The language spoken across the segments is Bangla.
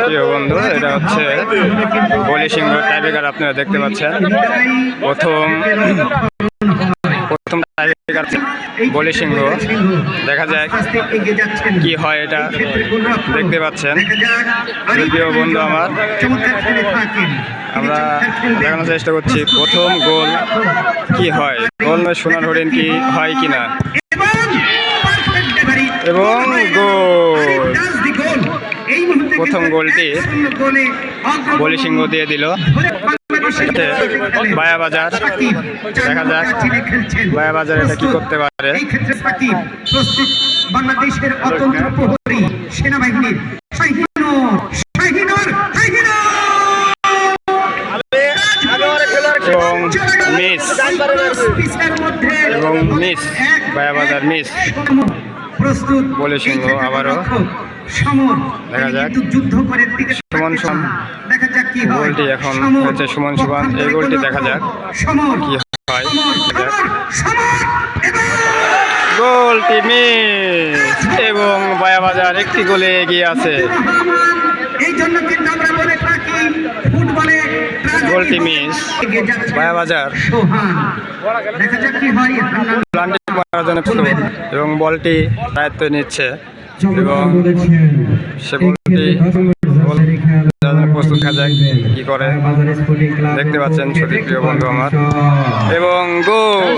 প্রিয় বন্ধু, এটা হচ্ছে বলি সিংহ টাইব্রেকার। আপনারা দেখতে পাচ্ছেন প্রথম টাইব্রেকার বলি সিংহ। দেখা যাক কি হয়, এটা দেখতে পাচ্ছেন প্রিয় বন্ধু আমার। আমরা দেখানোর চেষ্টা করছি প্রথম গোল কি হয়, গোল সোনার হরিণ কি হয় কিনা। এবং গোল, প্রথম গোলটি বলি সিংহ দিয়ে দিল। বায়াবাজার, দেখা যাক বায়াবাজার এটা কি করতে পারে। বাংলাদেশের অতন্ত্র প্রহরী সেনাবাহিনীর এবং মিস, এবং মিস, বায়াবাজার মিস। প্রস্তুত বলি সিংহ আবারও, দেখা যাক যুদ্ধ করে সমান সমান। দেখা যাক কি হয়। গোলটি এখন হচ্ছে সমান সমান। এই গোলটি দেখা যাক কি হয়। গোলটি মিস এবং বায়াবাজার একটি গোলে এগিয়ে আছে। এই জন্য কিন্তু আমরা বলে থাকি ফুটবলে গোলটি মিস, বায়াবাজার দেখা যাক কি হয়। প্লান্টিং মারার জন্য এবং বলটি দায়িত্ব নিচ্ছে এবং সে বলটি প্রস্তুত দেখা যায় কি করে, দেখতে পাচ্ছেন ছোট প্রিয় বন্ধু আমার। এবং গোল,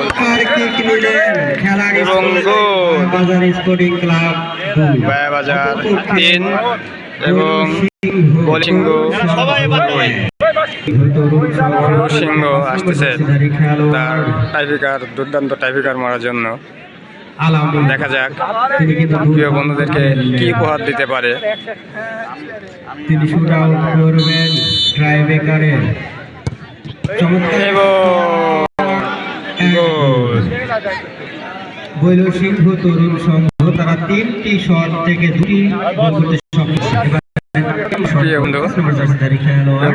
এবং গোল, বায়াবাজার 3 এবং বলি সিংহ 2। সিংহ আসতেছে তার টাইব্রেকার, দুর্দান্ত টাইব্রেকার মারার জন্য। দেখা যাক প্রিয় বন্ধুদেরকে কি উপহার দিতে পারে। তিনি শুট আউট করবেন টাইব্রেকারে। বৈল সিংহ তরুণ সংঘ তারা 3টি শট থেকে 2টি গোল করতে সক্ষম। প্রিয়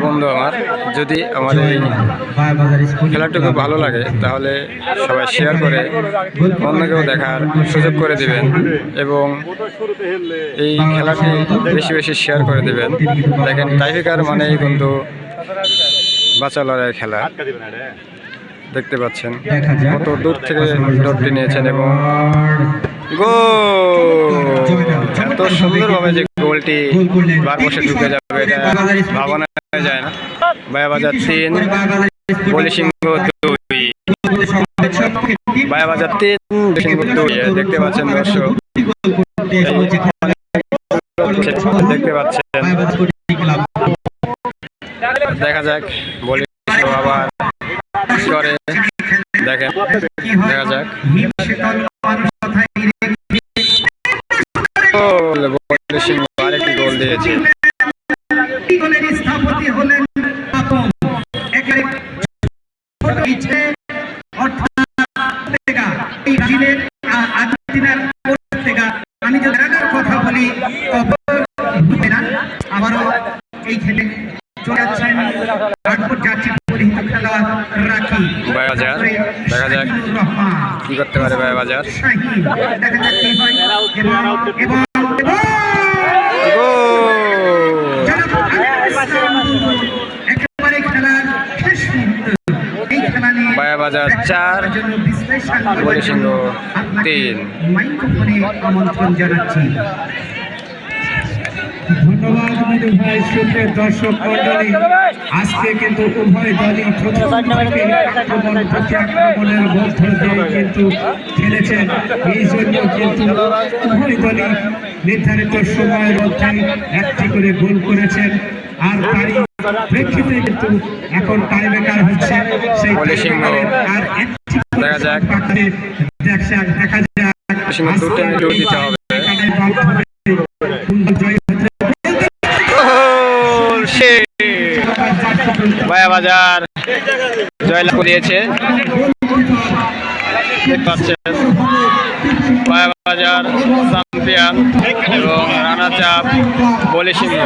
বন্ধু আমার, যদি আমার এই খেলাটুকু ভালো লাগে তাহলে সবাই শেয়ার করে অন্যকেও দেখার সুযোগ করে দিবেন এবং এই খেলাটি বেশি বেশি শেয়ার করে দিবেন। দেখেন টাইব্রেকার মানেই কিন্তু বাঁচা লড়াইয়ের খেলা। দেখতে পাচ্ছেন কত দূর থেকে ডটটি নিয়েছেন এবং গোল। এত সুন্দরভাবে যে গোলটি বার বসে ঢুকে যাবে এটা ভাবনা যায় না। বায়াবাজার 3, বলি সিংহ 2। বায়াবাজার 3, সিংহ 2। দেখতে পাচ্ছেন দর্শক, দেখতে পাচ্ছেন। দেখা যাক বলি আবার করে, দেখেন দেখা যাক। বলি সিংহ আরেকটি গোল দিয়েছে। আমি যদি কথা বলি আবারও এই খেলে চলে যাচ্ছেন জার্সি পরিহিত খেলোয়াড় রাখি বায়াবাজার। দেখা যাক কি করতে পারে বায়াবাজার। দেখা যাক কি হয়। একেবারে খেলার শেষ মুহূর্ত। এই খেলা নিয়ে বায়াবাজার 4, বলি সিংহ 3। মাইক্রোফোনে আমন্ত্রণ জানাচ্ছি। ধন্যবাদ মিঠু ভাই। সুপ্রিয় দর্শক মন্ডলী, আজকে কিন্তু উভয় দলই প্রথম থেকে আক্রমণের মধ্য দিয়ে কিন্তু খেলেছেন। এই জন্য কিন্তু উভয় দলই নির্ধারিত সময়ের মধ্যে একটি করে গোল করেছেন। আর তারই প্রেক্ষিতে কিন্তু এখন টাইব্রেকার হচ্ছে। সেই আর দেখা যাক দেখা যাক সিংহ 2 দিতে হবে। বায়াবাজার জয়লাভ করিয়েছে, দেখতে পাচ্ছেন। বায়াবাজার চ্যাম্পিয়ন এবং রানার চাপ বলি সিংহ।